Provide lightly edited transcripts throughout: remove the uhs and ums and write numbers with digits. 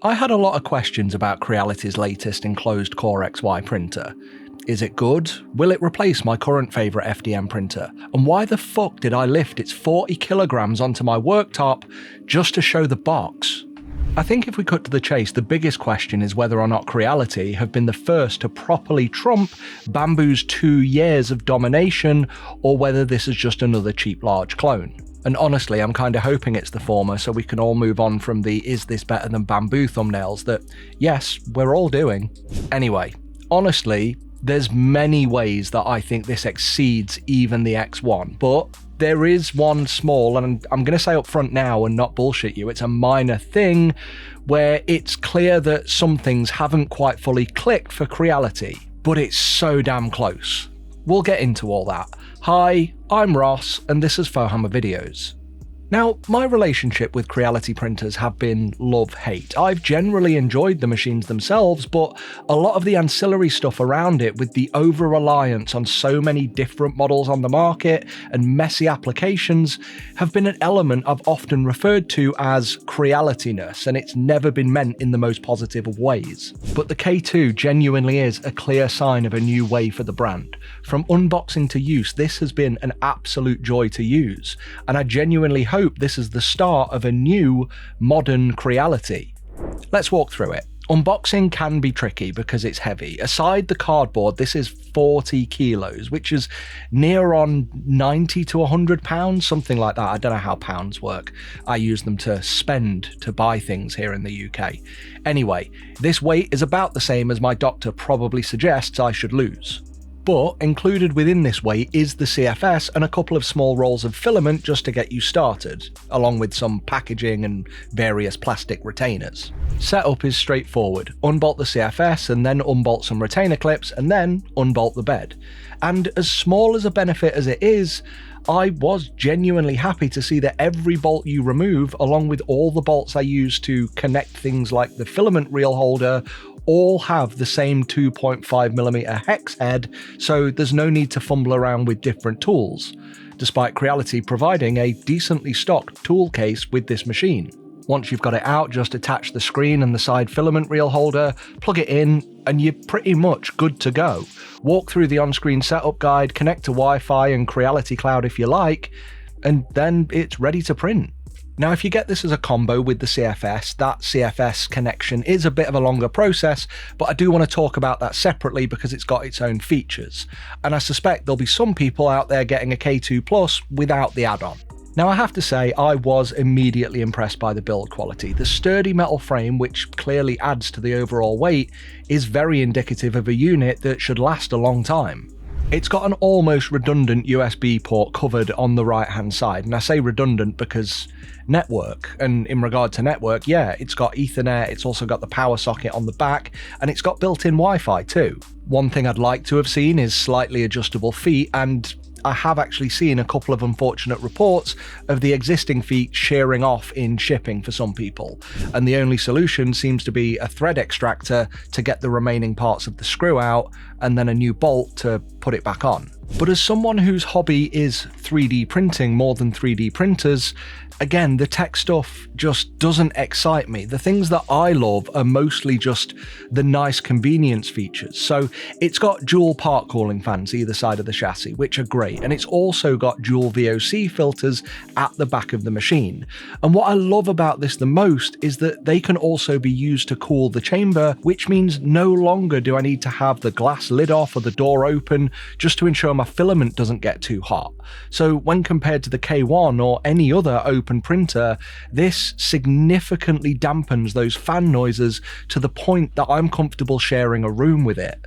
I had a lot of questions about Creality's latest enclosed Core XY printer. Is it good? Will it replace my current favourite FDM printer? And why the fuck did I lift its 40 kilograms onto my worktop just to show the box? I think if we cut to the chase, the biggest question is whether or not Creality have been the first to properly trump Bambu's 2 years of domination, or whether this is just another cheap large clone. And honestly, I'm kind of hoping it's the former, so we can all move on from the "is this better than Bambu" thumbnails that, yes, we're all doing. Anyway, honestly, there's many ways that I think this exceeds even the X1, but there is one small, and I'm going to say up front now and not bullshit you, it's a minor thing where it's clear that some things haven't quite fully clicked for Creality, but it's so damn close. We'll get into all that. Hi, I'm Ross, and this is Fohammer Videos. Now, my relationship with Creality printers have been love-hate. I've generally enjoyed the machines themselves, but a lot of the ancillary stuff around it, with the over-reliance on so many different models on the market and messy applications, have been an element I've often referred to as Crealityness, and it's never been meant in the most positive of ways. But the K2 genuinely is a clear sign of a new way for the brand. From unboxing to use, this has been an absolute joy to use, and I genuinely hope this is the start of a new, modern Creality. Let's walk through it. Unboxing can be tricky because it's heavy. Aside the cardboard, this is 40 kilos, which is near on 90 to 100 pounds, something like that. I don't know how pounds work. I use them to spend to buy things here in the UK. Anyway, this weight is about the same as my doctor probably suggests I should lose. But included within this weight is the CFS and a couple of small rolls of filament just to get you started, along with some packaging and various plastic retainers. Setup is straightforward. Unbolt the CFS and then unbolt some retainer clips and then unbolt the bed. And as small as a benefit as it is, I was genuinely happy to see that every bolt you remove, along with all the bolts I use to connect things like the filament reel holder, all have the same 2.5mm hex head, so there's no need to fumble around with different tools, despite Creality providing a decently stocked tool case with this machine. Once you've got it out, just attach the screen and the side filament reel holder, plug it in, and you're pretty much good to go. Walk through the on-screen setup guide, connect to Wi-Fi and Creality Cloud if you like, and then it's ready to print. Now, if you get this as a combo with the CFS, that CFS connection is a bit of a longer process, but I do want to talk about that separately because it's got its own features. And I suspect there'll be some people out there getting a K2 Plus without the add-on. Now, I have to say, I was immediately impressed by the build quality. The sturdy metal frame, which clearly adds to the overall weight, is very indicative of a unit that should last a long time. It's got an almost redundant USB port covered on the right hand side, and I say redundant because network, and in regard to network, yeah, it's got Ethernet, it's also got the power socket on the back, and it's got built-in Wi-Fi too. One thing I'd like to have seen is slightly adjustable feet, and I have actually seen a couple of unfortunate reports of the existing feet shearing off in shipping for some people, and the only solution seems to be a thread extractor to get the remaining parts of the screw out, and then a new bolt to put it back on. But as someone whose hobby is 3D printing more than 3D printers, again, the tech stuff just doesn't excite me. The things that I love are mostly just the nice convenience features. So it's got dual part cooling fans either side of the chassis, which are great, and it's also got dual VOC filters at the back of the machine. And what I love about this the most is that they can also be used to cool the chamber, which means no longer do I need to have the glass lid off or the door open just to ensure my filament doesn't get too hot. So when compared to the K1 or any other open printer, this significantly dampens those fan noises to the point that I'm comfortable sharing a room with it.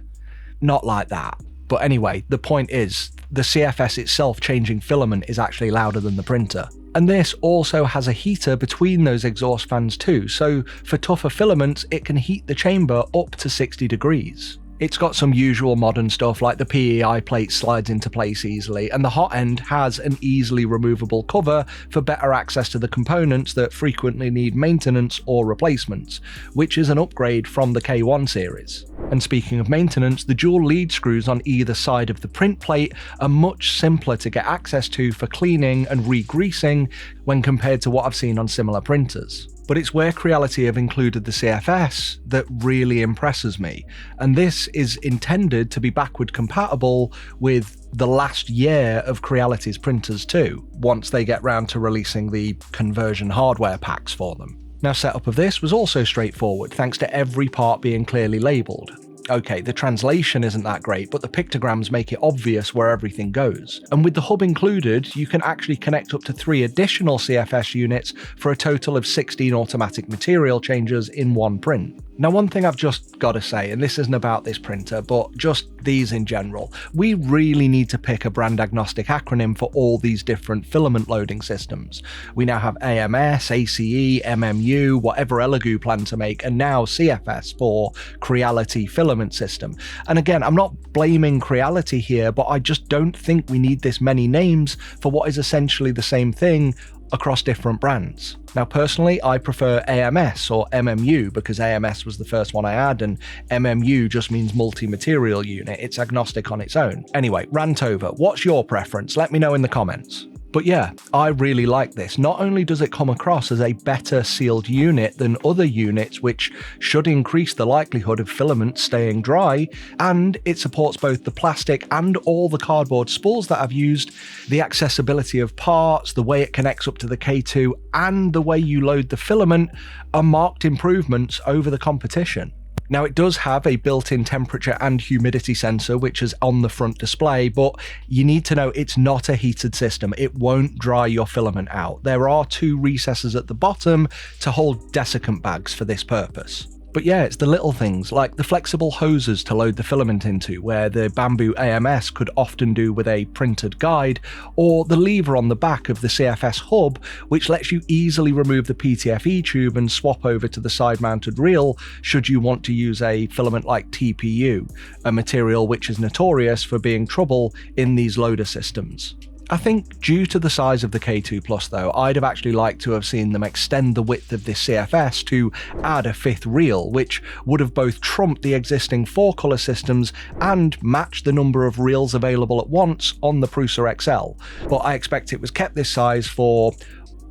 Not like that. But anyway, the point is, the CFS itself changing filament is actually louder than the printer. And this also has a heater between those exhaust fans too, so for tougher filaments, it can heat the chamber up to 60 degrees. It's got some usual modern stuff like the PEI plate slides into place easily, and the hot end has an easily removable cover for better access to the components that frequently need maintenance or replacements, which is an upgrade from the K1 series. And speaking of maintenance, the dual lead screws on either side of the print plate are much simpler to get access to for cleaning and re-greasing when compared to what I've seen on similar printers. But it's where Creality have included the CFS that really impresses me. And this is intended to be backward compatible with the last year of Creality's printers too, once they get round to releasing the conversion hardware packs for them. Now, setup of this was also straightforward, thanks to every part being clearly labelled. Okay, the translation isn't that great, but the pictograms make it obvious where everything goes. And with the hub included, you can actually connect up to 3 additional CFS units for a total of 16 automatic material changes in one print. Now, one thing I've just got to say, and this isn't about this printer, but just these in general, we really need to pick a brand agnostic acronym for all these different filament loading systems. We now have AMS, ACE, MMU, whatever Elegoo plan to make, and now CFS for Creality filament system. And again, I'm not blaming Creality here, but I just don't think we need this many names for what is essentially the same thing across different brands. Now, personally, I prefer AMS or MMU because AMS was the first one I had, and MMU just means multi-material unit. It's agnostic on its own. Anyway, rant over. What's your preference? Let me know in the comments. But yeah, I really like this. Not only does it come across as a better sealed unit than other units, which should increase the likelihood of filament staying dry, and it supports both the plastic and all the cardboard spools that I've used, the accessibility of parts, the way it connects up to the K2, and the way you load the filament are marked improvements over the competition. Now, it does have a built-in temperature and humidity sensor, which is on the front display, but you need to know it's not a heated system. It won't dry your filament out. There are 2 recesses at the bottom to hold desiccant bags for this purpose. But yeah, it's the little things like the flexible hoses to load the filament into, where the Bambu AMS could often do with a printed guide, or the lever on the back of the CFS hub, which lets you easily remove the PTFE tube and swap over to the side-mounted reel should you want to use a filament like TPU, a material which is notorious for being trouble in these loader systems. I think due to the size of the K2 Plus though, I'd have actually liked to have seen them extend the width of this CFS to add a 5th reel, which would have both trumped the existing 4-colour systems and matched the number of reels available at once on the Prusa XL. But I expect it was kept this size for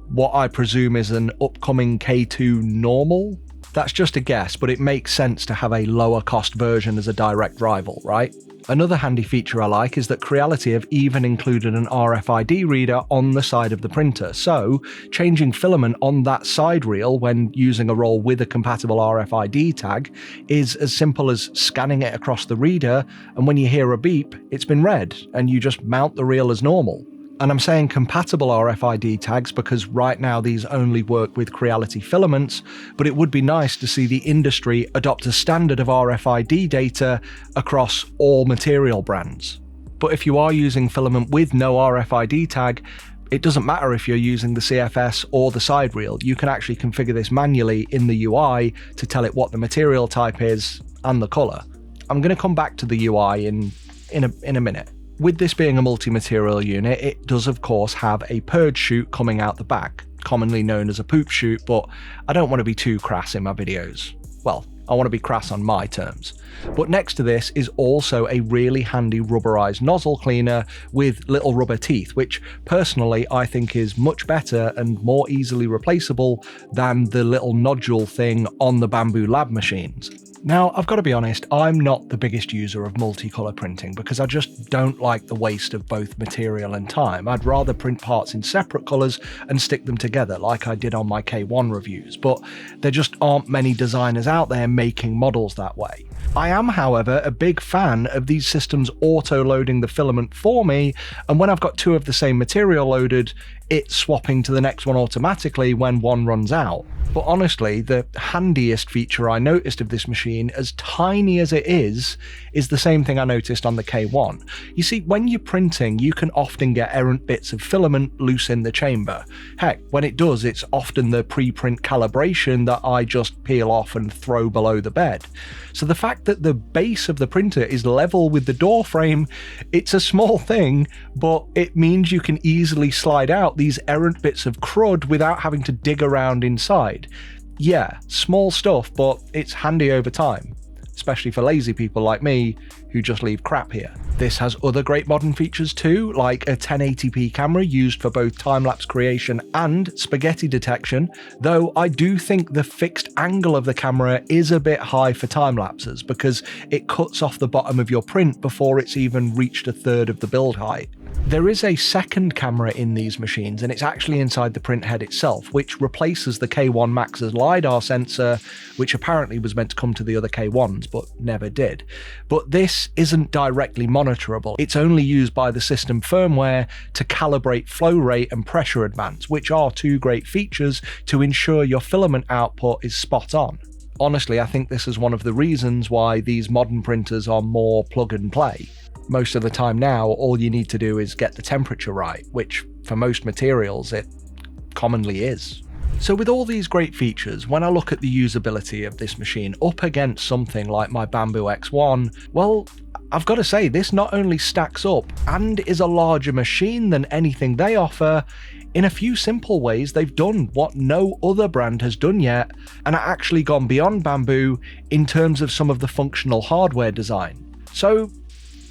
what I presume is an upcoming K2 normal? That's just a guess, but it makes sense to have a lower cost version as a direct rival, right? Another handy feature I like is that Creality have even included an RFID reader on the side of the printer, so changing filament on that side reel when using a roll with a compatible RFID tag is as simple as scanning it across the reader, and when you hear a beep, it's been read, and you just mount the reel as normal. And I'm saying compatible RFID tags because right now these only work with Creality filaments, but it would be nice to see the industry adopt a standard of RFID data across all material brands. But if you are using filament with no RFID tag, it doesn't matter if you're using the CFS or the side reel. You can actually configure this manually in the UI to tell it what the material type is and the colour. I'm going to come back to the UI in a minute. With this being a multi-material unit, it does of course have a purge chute coming out the back, commonly known as a poop chute, but I don't want to be too crass in my videos. Well, I want to be crass on my terms. But next to this is also a really handy rubberized nozzle cleaner with little rubber teeth, which personally I think is much better and more easily replaceable than the little nodule thing on the Bambu lab machines. Now, I've got to be honest, I'm not the biggest user of multicolour printing because I just don't like the waste of both material and time. I'd rather print parts in separate colours and stick them together like I did on my K1 reviews, but there just aren't many designers out there making models that way. I am, however, a big fan of these systems auto-loading the filament for me, and when I've got 2 of the same material loaded, it's swapping to the next one automatically when one runs out. But honestly, the handiest feature I noticed of this machine, as tiny as it is the same thing I noticed on the K1. You see, when you're printing, you can often get errant bits of filament loose in the chamber. Heck, when it does, it's often the pre-print calibration that I just peel off and throw below the bed. So the fact that the base of the printer is level with the door frame, it's a small thing, but it means you can easily slide out these errant bits of crud without having to dig around inside. Yeah, small stuff, but it's handy over time, especially for lazy people like me who just leave crap here. This has other great modern features too, like a 1080p camera used for both time-lapse creation and spaghetti detection, though I do think the fixed angle of the camera is a bit high for time-lapses because it cuts off the bottom of your print before it's even reached a third of the build height. There is a second camera in these machines, and it's actually inside the print head itself, which replaces the K1 Max's LiDAR sensor, which apparently was meant to come to the other K1s, but never did. But this isn't directly monitorable. It's only used by the system firmware to calibrate flow rate and pressure advance, which are two great features to ensure your filament output is spot on. Honestly, I think this is one of the reasons why these modern printers are more plug and play. Most of the time now, all you need to do is get the temperature right, which for most materials it commonly is. So with all these great features, when I look at the usability of this machine up against something like my Bambu X1, well, I've got to say this not only stacks up and is a larger machine than anything they offer. In a few simple ways, they've done what no other brand has done yet, and are actually gone beyond Bambu in terms of some of the functional hardware design. So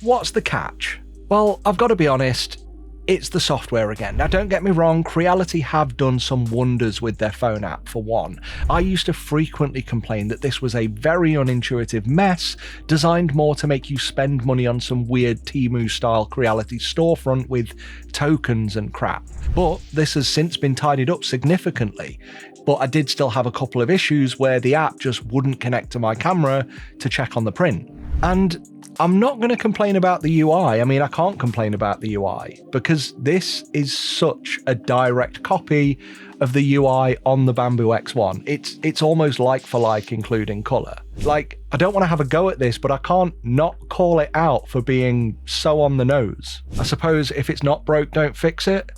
what's the catch? Well, I've got to be honest, it's the software again. Now don't get me wrong, Creality have done some wonders with their phone app for one. I used to frequently complain that this was a very unintuitive mess, designed more to make you spend money on some weird Temu style Creality storefront with tokens and crap. But this has since been tidied up significantly. But I did still have a couple of issues where the app just wouldn't connect to my camera to check on the print. And I'm not going to complain about the UI. I mean, I can't complain about the UI because this is such a direct copy of the UI on the Bambu X1. It's almost like for like, including color. Like, I don't want to have a go at this, but I can't not call it out for being so on the nose. I suppose if it's not broke, don't fix it.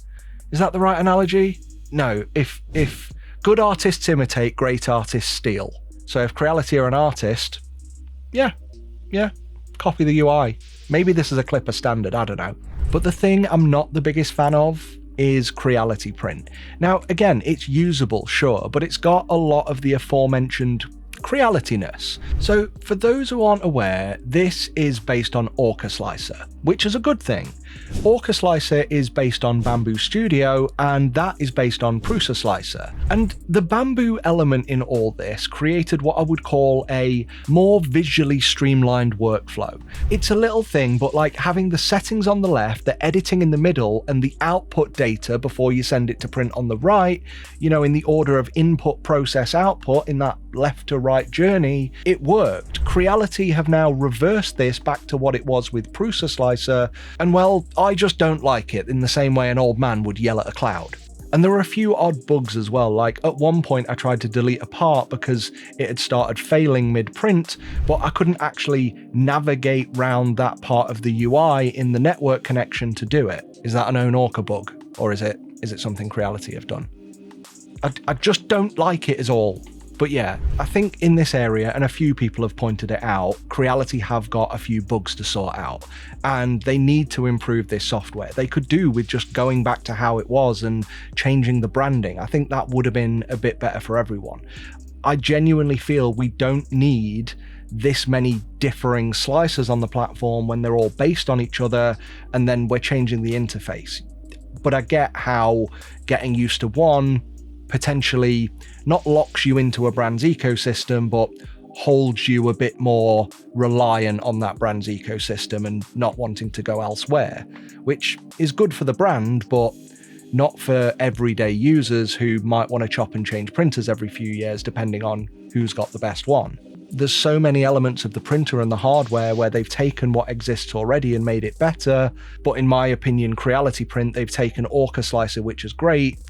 Is that the right analogy? No, if good artists imitate, great artists steal. So if Creality are an artist, yeah, copy the UI. Maybe this is a Clipper standard, I don't know. But the thing I'm not the biggest fan of is Creality Print. Now, again, it's usable, sure, but it's got a lot of the aforementioned Creality-ness. So for those who aren't aware, this is based on Orca Slicer, which is a good thing. Orca Slicer is based on Bambu Studio, and that is based on Prusa Slicer. And the Bambu element in all this created what I would call a more visually streamlined workflow. It's a little thing, but like having the settings on the left, the editing in the middle, and the output data before you send it to print on the right, you know, in the order of input, process, output, in that left to right journey, it worked. Creality have now reversed this back to what it was with Prusa Slicer, and well, I just don't like it in the same way an old man would yell at a cloud. And there are a few odd bugs as well, like at one point I tried to delete a part because it had started failing mid-print, but I couldn't actually navigate round that part of the UI in the network connection to do it. Is that an own Orca bug, or is it something Creality have done? I just don't like it at all. But yeah, I think in this area, and a few people have pointed it out, Creality have got a few bugs to sort out, and they need to improve this software. They could do with just going back to how it was and changing the branding. I think that would have been a bit better for everyone. I genuinely feel we don't need this many differing slicers on the platform when they're all based on each other, and then we're changing the interface. But I get how getting used to one potentially not locks you into a brand's ecosystem, but holds you a bit more reliant on that brand's ecosystem and not wanting to go elsewhere, which is good for the brand, but not for everyday users who might want to chop and change printers every few years depending on who's got the best one. There's so many elements of the printer and the hardware where they've taken what exists already and made it better, but in my opinion, Creality Print, they've taken Orca Slicer, which is great,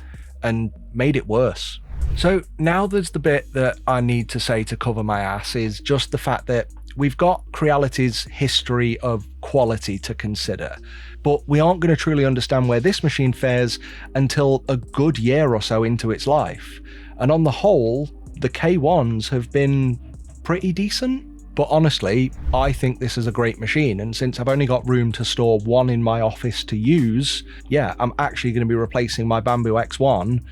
and made it worse. So now there's the bit that I need to say to cover my ass, is just the fact that we've got Creality's history of quality to consider, but we aren't going to truly understand where this machine fares until a good year or so into its life. And on the whole, the K1s have been pretty decent. But honestly, I think this is a great machine, and since I've only got room to store one in my office to use, yeah, I'm actually going to be replacing my Bambu X1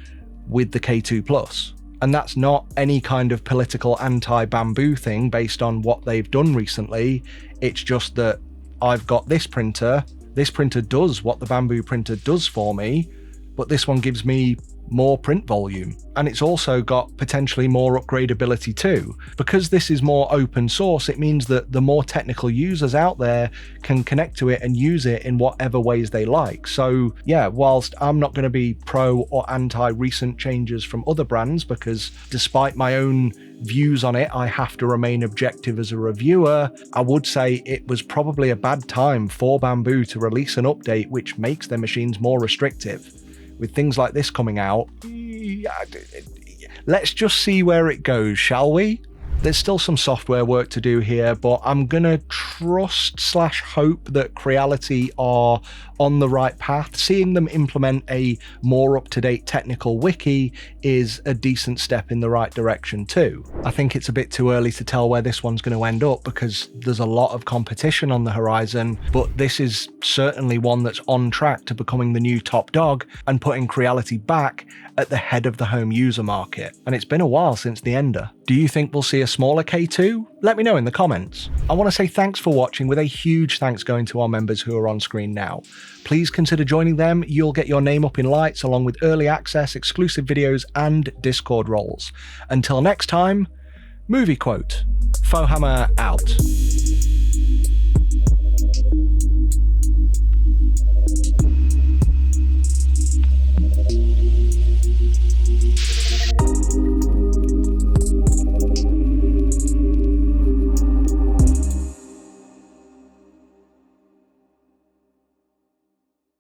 with the K2 Plus. And that's not any kind of political anti-Bambu thing based on what they've done recently. It's just that I've got this printer does what the Bambu printer does for me, but this one gives me more print volume. And it's also got potentially more upgradability too. Because this is more open source, it means that the more technical users out there can connect to it and use it in whatever ways they like. So yeah, whilst I'm not going to be pro or anti recent changes from other brands, because despite my own views on it, I have to remain objective as a reviewer, I would say it was probably a bad time for Bambu to release an update which makes their machines more restrictive. With things like this coming out, let's just see where it goes, shall we? There's still some software work to do here, but I'm gonna trust/hope that Creality are on the right path. Seeing them implement a more up-to-date technical wiki is a decent step in the right direction too. I think it's a bit too early to tell where this one's going to end up because there's a lot of competition on the horizon, but this is certainly one that's on track to becoming the new top dog and putting Creality back at the head of the home user market. And it's been a while since the Ender. Do you think we'll see a smaller K2? Let me know in the comments. I want to say thanks for watching, with a huge thanks going to our members who are on screen now. Please consider joining them. You'll get your name up in lights along with early access, exclusive videos and Discord roles. Until next time, movie quote. Fohammer out.